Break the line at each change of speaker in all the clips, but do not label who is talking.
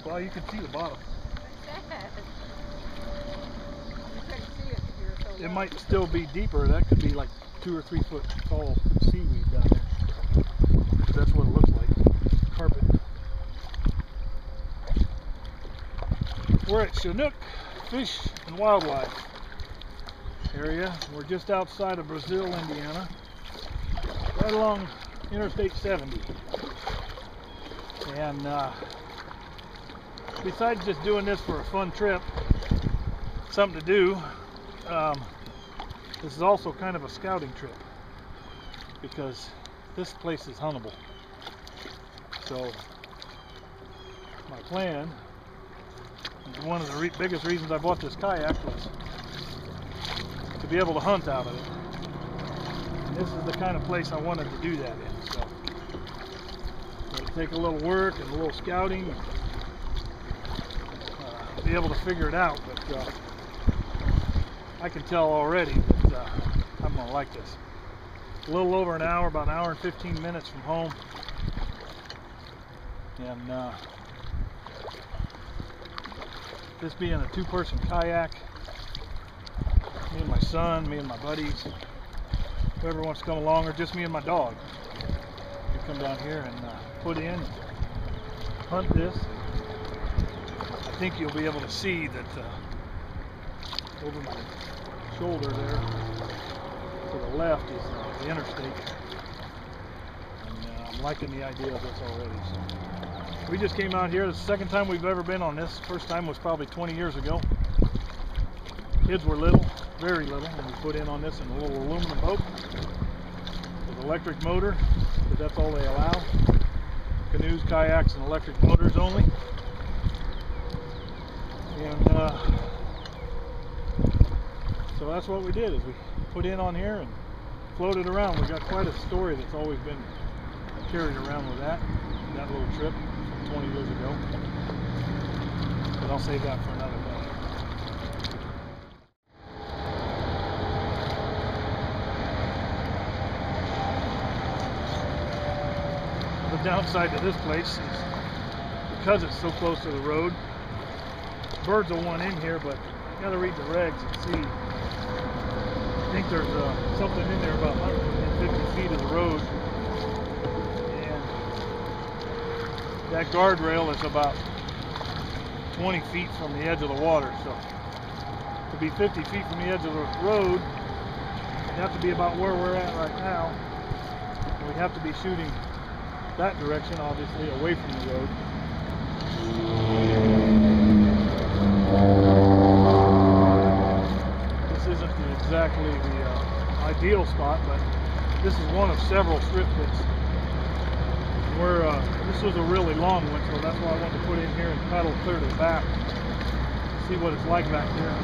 Well, you can see the bottom. It might still be deeper. That could be like 2 or 3 foot tall seaweed down there. That's what it looks like. Carpet. We're at Chinook Fish and Wildlife area. We're just outside of Brazil, Indiana, right along Interstate 70. And besides just doing this for a fun trip, something to do, this is also kind of a scouting trip because this place is huntable. So my plan, and one of the biggest reasons I bought this kayak, was to be able to hunt out of it. And this is the kind of place I wanted to do that in. So it'll take a little work and a little scouting, and be able to figure it out. But I can tell already that I'm going to like this. A little over an hour, about an hour and 15 minutes from home. And this being a 2-person kayak, me and my son, me and my buddies, whoever wants to come along, or just me and my dog, you come down here and put in, hunt this. I think you'll be able to see that over my shoulder there to the left is the interstate, and I'm liking the idea of this already. So we just came out here. It's the second time we've ever been on this. First time was probably 20 years ago. Kids were little, very little, when we put in on this in a little aluminum boat with electric motor, but that's all they allow. Canoes, kayaks, and electric motors only. And so that's what we did, is we put in on here and floated around. We got quite a story that's always been carried around with that little trip from 20 years ago. But I'll save that for another day. The downside to this place is because it's so close to the road, birds will want in here, but you got to read the regs and see. I think there's something in there about 150 feet of the road, and that guardrail is about 20 feet from the edge of the water. So to be 50 feet from the edge of the road, you have to be about where we're at right now. We have to be shooting that direction, obviously, away from the road. This isn't exactly the ideal spot, but this is one of several strip pits. This was a really long one, so that's why I wanted to put in here and paddle clear to the back, see what it's like back there.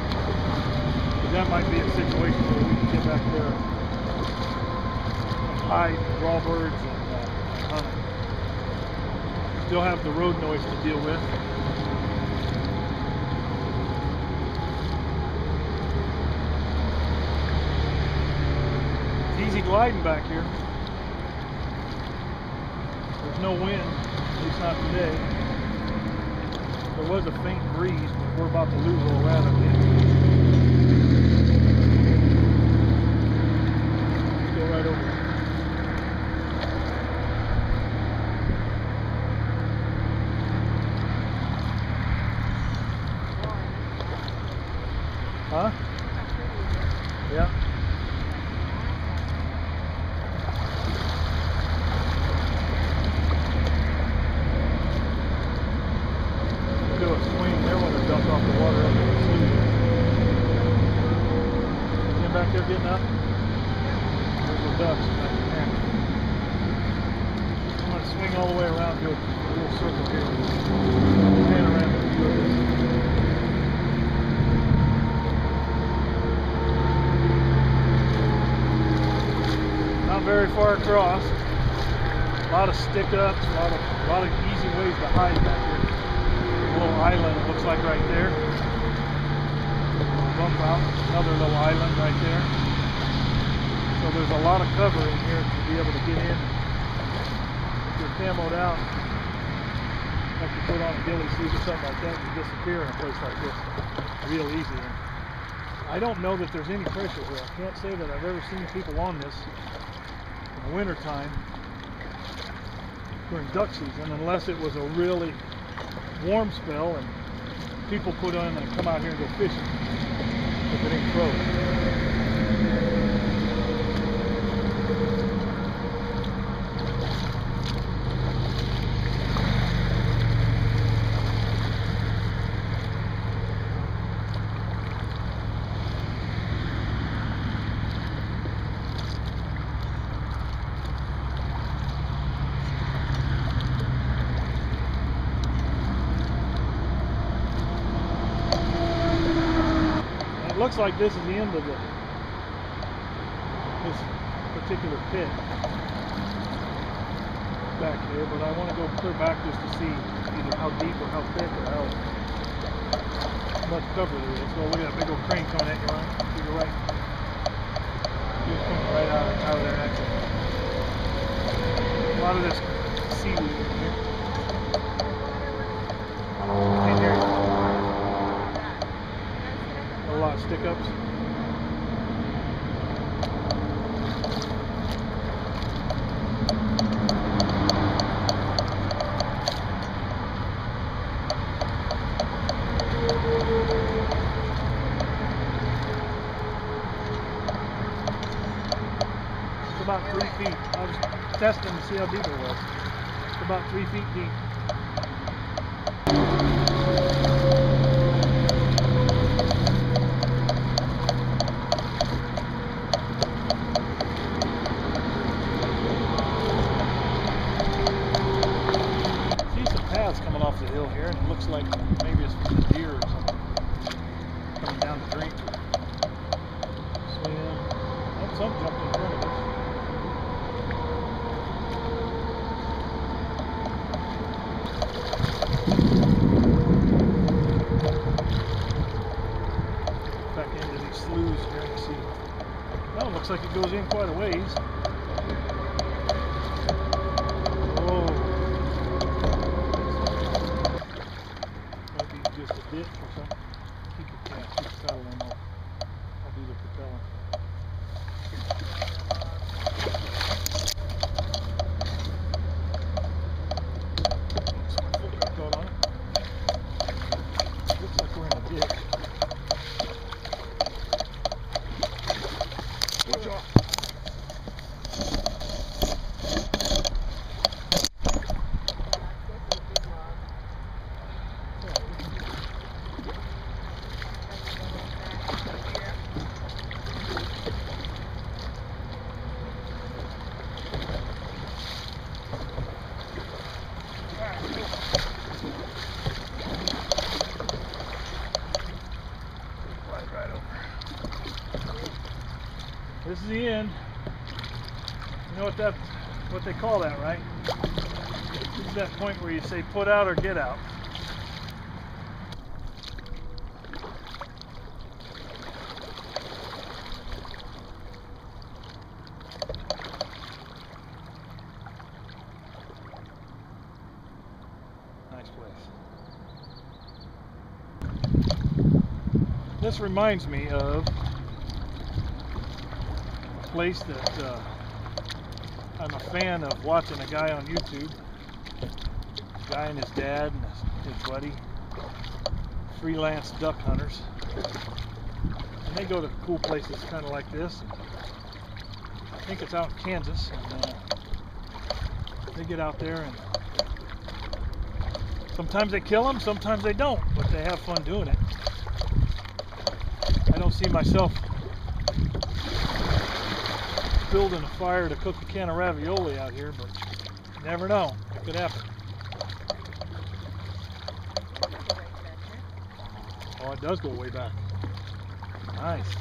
But that might be a situation where we can get back there and hide, draw birds, and hunt. Still have the road noise to deal with. It's easy gliding back here. There's no wind, at least not today. There was a faint breeze, but we're about to lose all that up here. Let's go right over there. Huh? Yeah. Do a swing there when it dumped off the water up in the sea. Get back there getting up. There's the ducks back there. I'm going to swing all the way around, do a little circle here. Panoramic view of this. Not very far across. A lot of stick-ups, a lot of easy ways to hide back here. A little island, it looks like, right there. Bump out, another little island right there. So there's a lot of cover in here to be able to get in. If you're camoed out, Like you put on a ghillie suit or something like that, you disappear in a place like this real easy. And I don't know that there's any pressure here. I can't say that I've ever seen people on this in the winter time during duck season, unless it was a really warm spell and people put on and come out here and go fishing if it ain't frozen. It looks like this is the end of this particular pit back here, but I want to go clear back just to see either how deep or how thick or how much cover there is. So look at that big old crane coming at you, Ryan. To your right. Just coming right out of there. That's it. A lot of this seaweed in here. In here. A lot of stick-ups. It's about 3 feet. I was testing to see how deep it was. It's about 3 feet deep. Coming off the hill here, and it looks like maybe it's from the deer or something coming down the drink. Swim. Oh, some jumped in front of us. Back into these sloughs here and see. Well, it looks like it goes in quite a ways. Just a bit or something. Keep the pedal in. I'll do the propeller. My foot got caught on it. Looks like we're in a ditch. Good job. This is the end. You know what they call that, right? This is that point where you say put out or get out. Nice place. This reminds me of place that I'm a fan of watching a guy on YouTube. A guy and his dad and his buddy, freelance duck hunters, and they go to cool places kind of like this. I think it's out in Kansas, and they get out there and sometimes they kill them, sometimes they don't, but they have fun doing it. I don't see myself building a fire to cook a can of ravioli out here, but you never know. It could happen. Oh, it does go way back. Nice.